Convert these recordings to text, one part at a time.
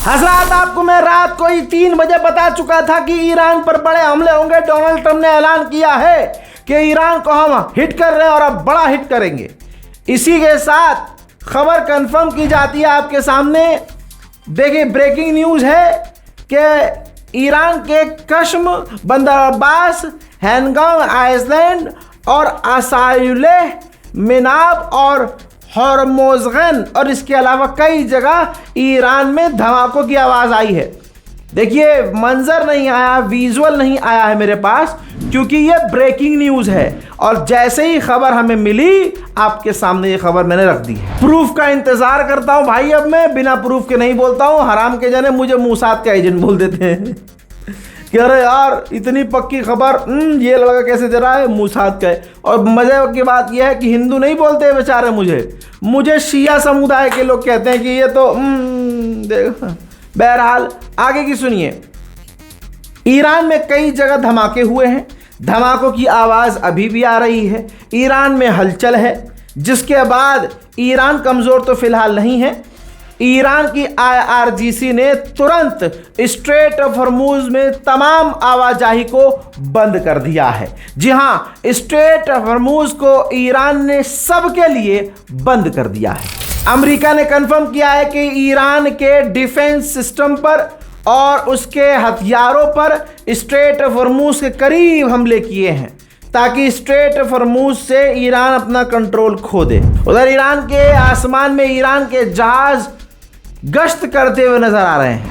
हजरात, आपको मैं रात को ही 3 बजे बता चुका था कि ईरान पर बड़े हमले होंगे। डोनाल्ड ट्रंप ने ऐलान किया है कि ईरान को हम हिट कर रहे हैं और अब बड़ा हिट करेंगे। इसी के साथ खबर कंफर्म की जाती है आपके सामने। देखिए, ब्रेकिंग न्यूज़ है कि ईरान के कश्म, बंदर अब्बास, हैंगॉन्ग आइलैंड और असायुलेह मिनाब और हॉर्मोज़गन और इसके अलावा कई जगह ईरान में धमाकों की आवाज़ आई है। देखिए, मंजर नहीं आया, विजुअल नहीं आया है मेरे पास, क्योंकि ये ब्रेकिंग न्यूज़ है और जैसे ही खबर हमें मिली आपके सामने ये खबर मैंने रख दी है। प्रूफ का इंतज़ार करता हूँ भाई, अब मैं बिना प्रूफ के नहीं बोलता हूँ। हराम के जने मुझे मूसाद का एजेंट बोल देते हैं कि अरे यार इतनी पक्की खबर, ये लड़का कैसे दे रहा है, मूसाद का है। और मज़े की बात यह है कि हिंदू नहीं बोलते बेचारे, मुझे शिया समुदाय के लोग कहते हैं कि ये तो देखो। बहरहाल आगे की सुनिए। ईरान में कई जगह धमाके हुए हैं, धमाकों की आवाज़ अभी भी आ रही है। ईरान में हलचल है, जिसके बाद ईरान कमज़ोर तो फिलहाल नहीं है। ईरान की IRGC ने तुरंत स्ट्रेट ऑफ हॉर्मुज़ में तमाम आवाजाही को बंद कर दिया है। जी हाँ, स्ट्रेट ऑफ हॉर्मुज़ को ईरान ने सबके लिए बंद कर दिया है। अमेरिका ने कंफर्म किया है कि ईरान के डिफेंस सिस्टम पर और उसके हथियारों पर स्ट्रेट ऑफ हॉर्मुज़ के करीब हमले किए हैं, ताकि स्ट्रेट ऑफ हॉर्मुज़ से ईरान अपना कंट्रोल खो दे। उधर ईरान के आसमान में ईरान के जहाज गश्त करते हुए नजर आ रहे हैं।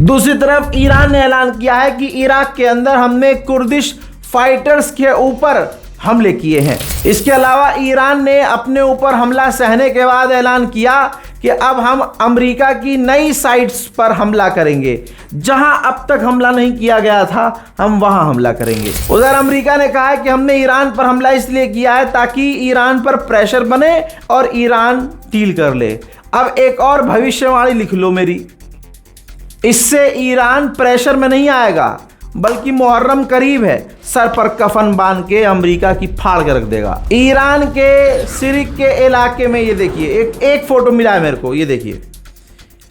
दूसरी तरफ ईरान ने ऐलान किया है कि इराक के अंदर हमने कुर्दिश फाइटर्स के ऊपर हमले किए हैं। इसके अलावा ईरान ने अपने ऊपर हमला सहने के बाद ऐलान किया कि अब हम अमेरिका की नई साइट्स पर हमला करेंगे। जहां अब तक हमला नहीं किया गया था, हम वहां हमला करेंगे। उधर अमेरिका ने कहा है कि हमने ईरान पर हमला इसलिए किया है ताकि ईरान पर प्रेशर बने और ईरान डील कर ले। अब एक और भविष्यवाणी लिख लो मेरी, इससे ईरान प्रेशर में नहीं आएगा, बल्कि मुहर्रम करीब है, सर पर कफन बांध के अमेरिका की फाड़ के रख देगा। ईरान के सिरिक के इलाके में ये देखिए, एक फोटो मिला है मेरे को, ये देखिए,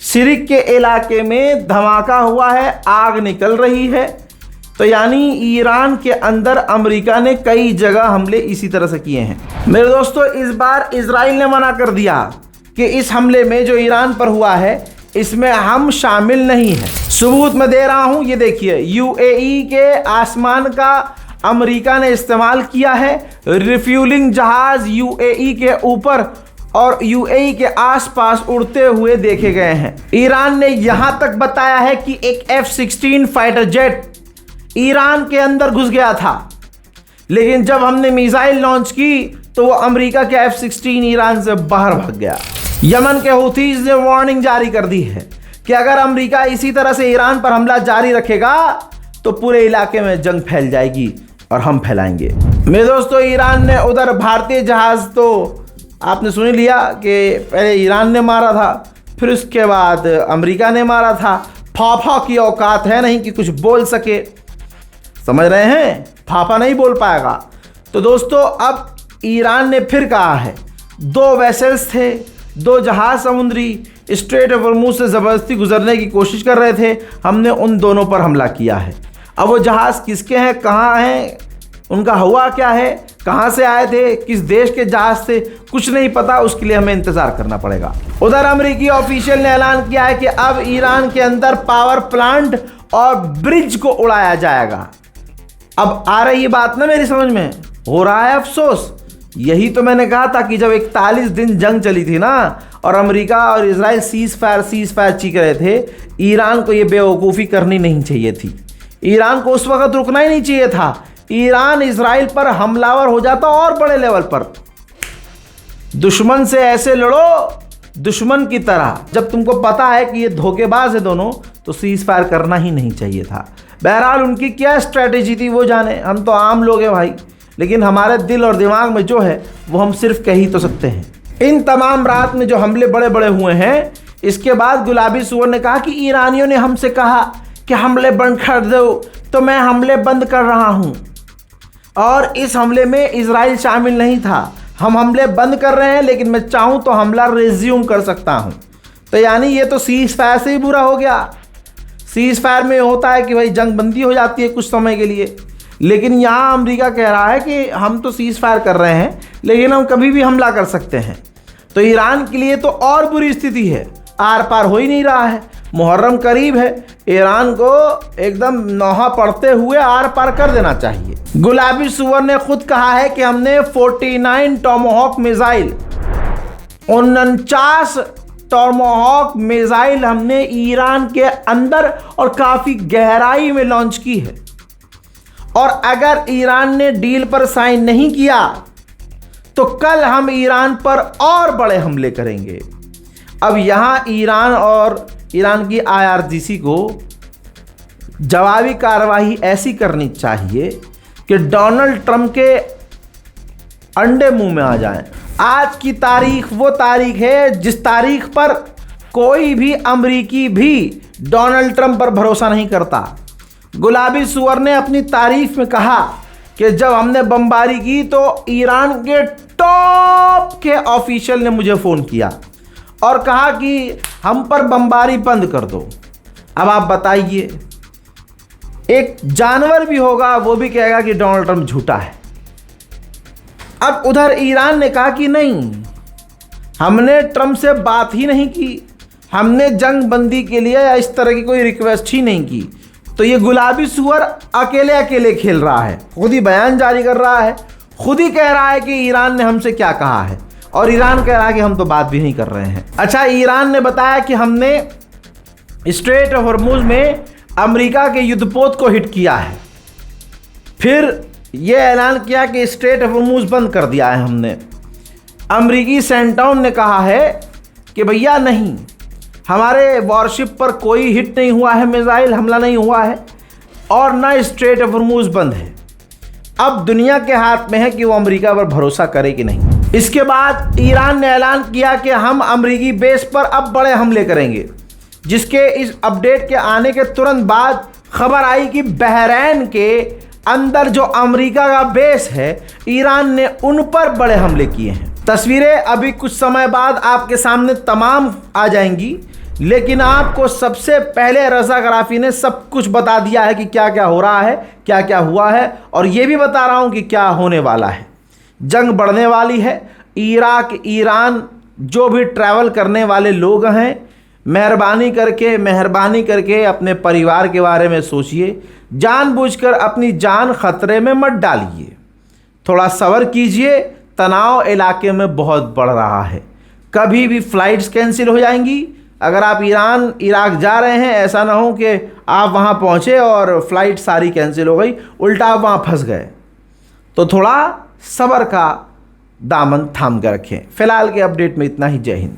सिरिक के इलाके में धमाका हुआ है, आग निकल रही है। तो यानी ईरान के अंदर अमेरिका ने कई जगह हमले इसी तरह से किए हैं। मेरे दोस्तों, इस बार इजराइल ने मना कर दिया कि इस हमले में जो ईरान पर हुआ है इसमें हम शामिल नहीं हैं। सबूत मैं दे रहा हूं, ये देखिए, UAE के आसमान का अमेरिका ने इस्तेमाल किया है। रिफ्यूलिंग जहाज UAE के ऊपर और UAE के आसपास उड़ते हुए देखे गए हैं। ईरान ने यहां तक बताया है कि एक F-16 फाइटर जेट ईरान के अंदर घुस गया था, लेकिन जब हमने मिसाइल लॉन्च की तो वो अमेरिका के F-16 ईरान से बाहर भाग गया। यमन के हुथीज ने वार्निंग जारी कर दी है कि अगर अमेरिका इसी तरह से ईरान पर हमला जारी रखेगा तो पूरे इलाके में जंग फैल जाएगी और हम फैलाएंगे। मेरे दोस्तों, ईरान ने उधर भारतीय जहाज तो आपने सुन लिया कि पहले ईरान ने मारा था, फिर उसके बाद अमेरिका ने मारा था। फाफा की औकात है नहीं कि कुछ बोल सके, समझ रहे हैं, फाफा नहीं बोल पाएगा। तो दोस्तों, अब ईरान ने फिर कहा है, 2 वेसल्स थे, 2 जहाज समुद्री स्ट्रेट ऑफ हॉर्मुज़ से ज़बरदस्ती गुजरने की कोशिश कर रहे थे, हमने उन दोनों पर हमला किया है। अब वो जहाज़ किसके हैं, कहाँ हैं, उनका हुआ क्या है, कहाँ से आए थे, किस देश के जहाज़ थे, कुछ नहीं पता। उसके लिए हमें इंतज़ार करना पड़ेगा। उधर अमेरिकी ऑफिशियल ने ऐलान किया है कि अब ईरान के अंदर पावर प्लांट और ब्रिज को उड़ाया जाएगा। अब आ रही बात ना मेरी समझ में, हो रहा है अफसोस। यही तो मैंने कहा था कि जब 41 दिन जंग चली थी ना और अमेरिका और इजराइल सीज फायर चीख रहे थे, ईरान को ये बेवकूफ़ी करनी नहीं चाहिए थी। ईरान को उस वक्त रुकना ही नहीं चाहिए था। ईरान इजराइल पर हमलावर हो जाता और बड़े लेवल पर। दुश्मन से ऐसे लड़ो दुश्मन की तरह। जब तुमको पता है कि ये धोखेबाज है दोनों, तो सीज फायर करना ही नहीं चाहिए था। बहरहाल उनकी क्या स्ट्रैटेजी थी वो जाने, हम तो आम लोग हैं भाई, लेकिन हमारे दिल और दिमाग में जो है वो हम सिर्फ कह ही तो सकते हैं। इन तमाम रात में जो हमले बड़े बड़े हुए हैं, इसके बाद गुलाबी सुअर ने कहा कि ईरानियों ने हमसे कहा कि हमले बंद कर दो, तो मैं हमले बंद कर रहा हूं। और इस हमले में इजराइल शामिल नहीं था। हम हमले बंद कर रहे हैं, लेकिन मैं चाहूं तो हमला रिज्यूम कर सकता हूं। तो यानी ये तो सीज फायर से ही बुरा हो गया। सीज फायर में होता है कि भाई जंग बंदी हो जाती है कुछ समय के लिए, लेकिन यहाँ अमेरिका कह रहा है कि हम तो सीज फायर कर रहे हैं, लेकिन हम कभी भी हमला कर सकते हैं। तो ईरान के लिए तो और बुरी स्थिति है, आर पार हो ही नहीं रहा है। मुहर्रम करीब है, ईरान को एकदम नौहा पड़ते हुए आर पार कर देना चाहिए। गुलाबी सुअर ने खुद कहा है कि हमने 49 टॉमहॉक मिसाइल, 49 टॉमहॉक मिसाइल हमने ईरान के अंदर और काफ़ी गहराई में लॉन्च की है। और अगर ईरान ने डील पर साइन नहीं किया तो कल हम ईरान पर और बड़े हमले करेंगे। अब यहाँ ईरान और ईरान की IRGC को जवाबी कार्रवाई ऐसी करनी चाहिए कि डोनाल्ड ट्रंप के अंडे मुंह में आ जाएं। आज की तारीख वो तारीख है जिस तारीख पर कोई भी अमरीकी भी डोनाल्ड ट्रंप पर भरोसा नहीं करता। गुलाबी सुअर ने अपनी तारीफ में कहा कि जब हमने बमबारी की तो ईरान के टॉप के ऑफिशियल ने मुझे फ़ोन किया और कहा कि हम पर बमबारी बंद कर दो। अब आप बताइए, एक जानवर भी होगा वो भी कहेगा कि डोनाल्ड ट्रंप झूठा है। अब उधर ईरान ने कहा कि नहीं, हमने ट्रंप से बात ही नहीं की, हमने जंग बंदी के लिए या इस तरह की कोई रिक्वेस्ट ही नहीं की। तो ये गुलाबी सुअर अकेले अकेले खेल रहा है, खुद ही बयान जारी कर रहा है, खुद ही कह रहा है कि ईरान ने हमसे क्या कहा है, और ईरान कह रहा है कि हम तो बात भी नहीं कर रहे हैं। अच्छा, ईरान ने बताया कि हमने स्ट्रेट ऑफ हॉर्मुज में अमेरिका के युद्धपोत को हिट किया है। फिर यह ऐलान किया कि स्ट्रेट ऑफ हॉर्मुज बंद कर दिया है हमने। अमेरिकी सेंटाउन ने कहा है कि भैया नहीं, हमारे वॉरशिप पर कोई हिट नहीं हुआ है, मिसाइल हमला नहीं हुआ है, और ना स्ट्रेट ऑफ हॉर्मुज बंद है। अब दुनिया के हाथ में है कि वो अमेरिका पर भरोसा करे कि नहीं। इसके बाद ईरान ने ऐलान किया कि हम अमेरिकी बेस पर अब बड़े हमले करेंगे, जिसके इस अपडेट के आने के तुरंत बाद खबर आई कि बहरैन के अंदर जो अमेरिका का बेस है, ईरान ने उन पर बड़े हमले किए हैं। तस्वीरें अभी कुछ समय बाद आपके सामने तमाम आ जाएंगी, लेकिन आपको सबसे पहले रज़ा गराफी ने सब कुछ बता दिया है कि क्या क्या हो रहा है, क्या क्या हुआ है, और ये भी बता रहा हूँ कि क्या होने वाला है। जंग बढ़ने वाली है। इराक, ईरान, जो भी ट्रैवल करने वाले लोग हैं, मेहरबानी करके अपने परिवार के बारे में सोचिए। जानबूझकर अपनी जान खतरे में मत डालिए। थोड़ा सब्र कीजिए, तनाव इलाके में बहुत बढ़ रहा है। कभी भी फ़्लाइट्स कैंसिल हो जाएंगी। अगर आप ईरान इराक जा रहे हैं, ऐसा ना हो कि आप वहाँ पहुँचे और फ़्लाइट सारी कैंसिल हो गई, उल्टा आप वहाँ फंस गए। तो थोड़ा सब्र का दामन थाम कर रखें। फ़िलहाल के अपडेट में इतना ही। जय हिंद।